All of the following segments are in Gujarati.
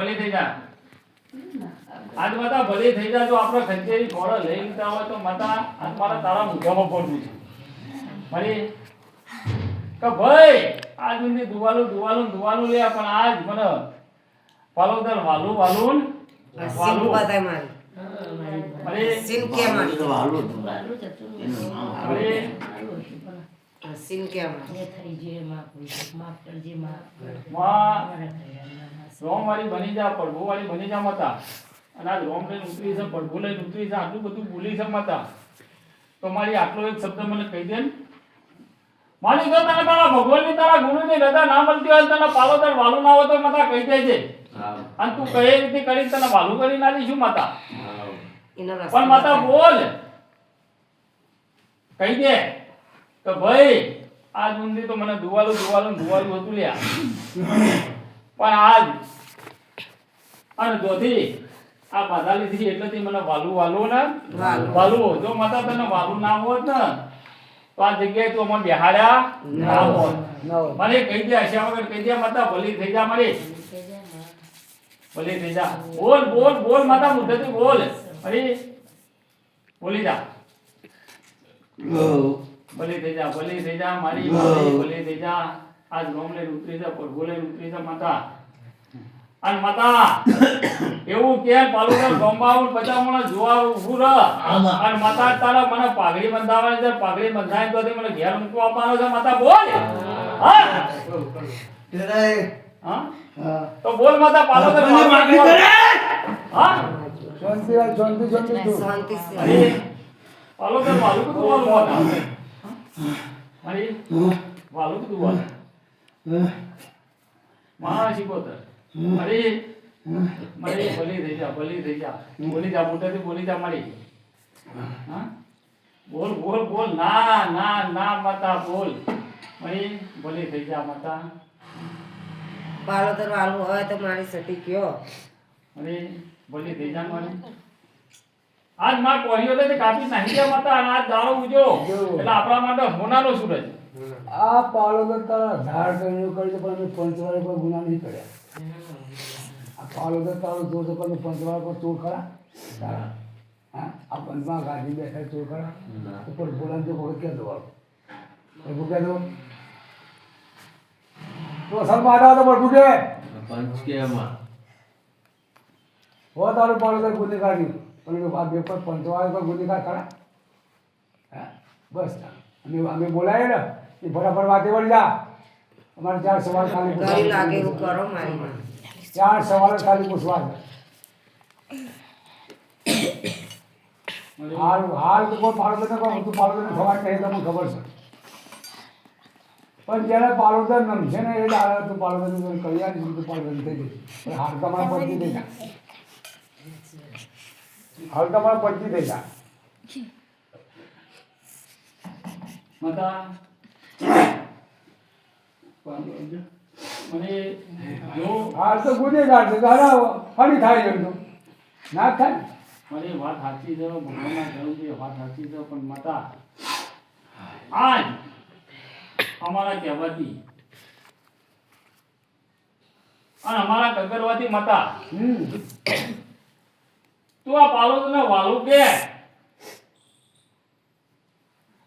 ભલે થઈ જા આજ માતા ભલે થઈ જા. જો આપણે ખંચેરી ખોળો લઈ લીધા હોય તો માતા આજ મારા તારા મુઠામાં પડવું છે મારી કે ભાઈ આજ મને દુવાલું લે પણ આજ મને પાલોદર વાલું વાલું બતાય મારી અરે સીન કે મારી તો હાલું હતું. અરે સીન કે મારી માં રોમ વાળી બની જા, પડભો વાળી બની જા માતા. અને આજ રોમ લઈને ઉતરી છે, પડભો લઈને ઉતરી છે, આટલું બધું બોલી છે માતા. તો મારી આટલો એક શબ્દ મને કહી દે ને. મારી જો તને તારા ભગવાનની તારા ગુરુની રજા ના મળતી હોય તને પાલોદર વાલું ના હોય તો માતા કહી દેજે. અને તું કઈ રીતે કરી તને વાલું કરી ના દઈશું માતા. એનો રસ્તો પણ માતા બોલ કહી દે કે ભાઈ આજ ઊંધી તો મને દુવાલું હતું લ્યા. પણ આજ અને જોથી આ બાધાલી થી એટલેથી મને વાલું ને વાલું. જો માતા તને વાલું ના હોત ને તો આ જગ્યાએ તું અમને બેહાડ્યા ના હોત. મને કહી દે હસ્યા વગર કહી દે માતા ભલી થઈ જા મારી ભલી થઈ જા. બોલ માતા મુદ્દાથી બોલ. અરે બોલી જા ભલી થઈ જા મારી ભલી થઈ જા. આજ રોમ લઈને ઉતરી જા, પડભો લઈને ઉતરી જા માતા. અને માતા એવું કે પાલુદર ગોંબાઉન બચાવણ જોવા ઊભું રહ. અને માતા તારા મને પાઘડી બંધાવવાની છે, પાઘડી બંધાઈને તો મને ઘેર મૂકવા આપવાનો છે માતા. બોલ હા તો બોલ માતા પાલુદર હા શાંતિ છે અરે પાલુદર વાલું કું વાલું માતા. અરે વાલું કું વાલું મહા શીખોતર. અરે મારી ભલી થઈ જા બોલી જા મોટેથી બોલી જા મારી. હા બોલ ના માતા બોલ મારી ભલી થઈ જા માતા. પાલોદર વાળું હોય તો મારી સતી કયો અરે ભલી થઈ જા મારી. આજ માં કોળીઓ તો કાપી નાખી દે માતા. અને આજ દાડો ઉજો એટલે આપણા માટે હોનાનો સૂરજ. આ પાલોદર તારા ધાર કર્યું કરી પણ અમે પંચવાળા પર ગુના નહીં કર્યા. આ પાલોદર તારો જોર તો પણ પંચવાળા પર ચોર ખરા તારા હા આ પંચમાં ગાડી બેઠા ચોર ખરા ઉપર બોલાને તો વખત ક્યાં દો એવું કહે દો તો અસલ માતા તો પડતું કે પંચકેમાં હો તારું પાલોદર ગુનેગાર નહીં પણ આ બે પર પંચવાળા પર ગુનેગાર ખરા હા બસ અમે બોલાય ને એ ફટાફટ વાતે વળી જા. અમારે 4 સવાલ ખાલી ડર લાગે એવું કરો મારી માં 4 સવાલ ખાલી પૂછવા છે. હાલ તો કોઈ પાલોદર તું પાલોદર ખબર કહે તમને ખબર છે પણ જ્યારે પાલોદર નમશે ને એ દાડા તું પાલોદર કરી આવી તું પાલોદર થઈ ગઈ પણ હાલ તમારે પડતી થઈ જા. હાલ તમારે પડતી થઈ જા. માતા મને જો હાલ તો ગુનેગાર છે દાડા ફરી થાય છે તો ના થાય ને. મારી વાત સાચી છે, ભગવાનના જરૂર છે વાત સાચી છે. પણ માતા આજ અમારા કહેવાથી અને અમારા કગરવાથી માતા તું આ પાલોદરને વાલું કે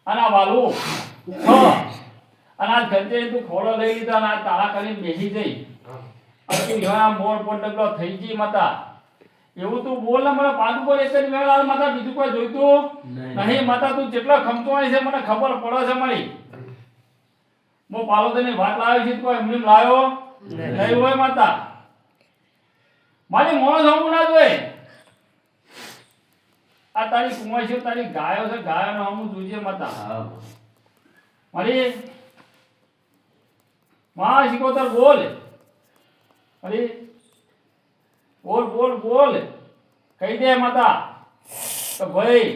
અને આ વાલું અને આ ખર્ચે તું ખોળો લઈ લીધો અને આ તાળા કરીને બેસી જઈ અને તું એવા મોર પોટકલો થઈ ગઈ માતા. એવું તું બોલ ને મને પાંચ બોલ એક જ મેળા માતા. બીજું કોઈ જોઈતું નહીં માતા. તું જેટલો ખમતો હોય છે મને ખબર પડે છે મારી. હું પાલોદરની વાત લાવ્યો છે કોઈ એમને લાવ્યો નહીં હોય માતા. મારી મોણો જવું ના જોઈએ. આ તારી કુંવાસી તારી ગાયો છે, ગાયો નો હમું જોજે માતા. મારી માં શીખોતર બોલ. અરે બોલ કહી દે માતા કે ભાઈ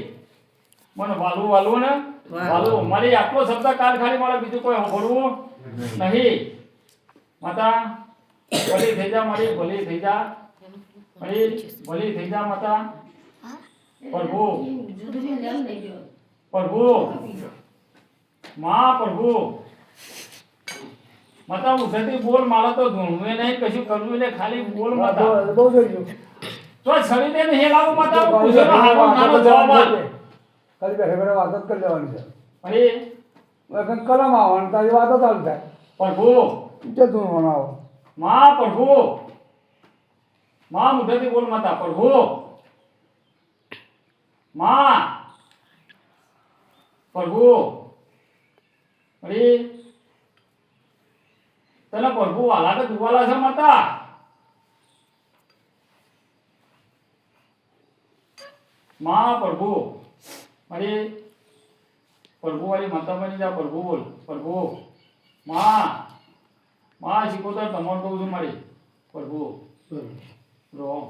મને વાલું ને વાલું. મારી આટલો શબ્દ કાલ ખાલી મારે બીજું કોઈ સાંભળવું નહીં માતા. ભલી થઈ જા મારી ભલી થઈ જા મારી ભલી થઈ જા માતા. પ્રભુ માં પ્રભુ મતા ઉઠતી બોલ મારે તો ધૂણવે નહીં કશું કરવું નહીં ખાલી બોલ મતા બહુ થઈ ગયું તો શરીરે ને હેલાવું મતા પૂછો હારો નાનો જવાબ આપ. ખાલી બેઠા બેઠા વાતો જ કરી લેવાની છે અરે કંઈક કલમ આવવાનું તારી વાતો ચાલુ થાય પ્રભુ તે તું ભણાવો માં પ્રભુ માં મુઠેથી બોલ મતા પ્રભુ માં પ્રભુ અરે તને પ્રભુ વાલા કે દુવાલા છે મતા માં પ્રભુ અરે પ્રભુ વાળી માતા બની જા પ્રભુ બોલ પ્રભુ માં શીખોતર તમારું કહું છું મારી પ્રભુ રોમ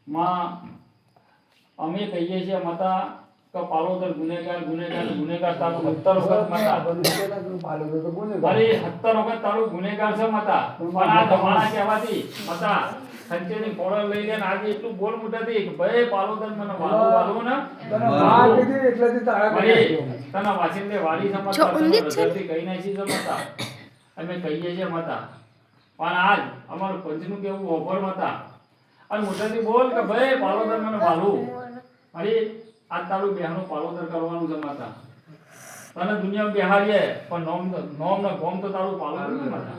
માં અમે કહીએ છીએ માતા કે પાલોદર ગુનેગાર તારું 70 વખત માતા અરે 70 વખત તારું ગુનેગાર છે માતા પણ આ જમાના કહેવાથી માતા સંચેની ફોડો લઈ લે ને આજે એટલું બોલ મુઠાથી કે ભાઈ પાલોદર મને વાલો ને તને માં કીધી એટલેથી તારા અરે કરી તને વાસિંદે વાડી સમજતા હૃદયથી કહી નાખી છે માતા અમે કહીએ છીએ માતા પણ આજ અમારું પંચનું કેવું ઓફર માતા અને મોટાથી બોલ કે ભાઈ પાલોદર મને વાલું અરે આજ તારું બેહનું પાલોદર કરવાનું છે માતા તને દુનિયા બેહાડીએ પણ નોમ ને ગોમ તો તારું પાલોદર છે માતા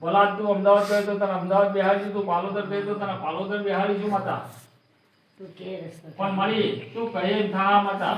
ભલા તું અમદાવાદ ગયો તો તને અમદાવાદ બેહાડી તું પાલોદર ગયો તો તને પાલોદર બેહાડીશું માતા તું કે રસ્તો પણ મારી તું કહે એમ થા માતા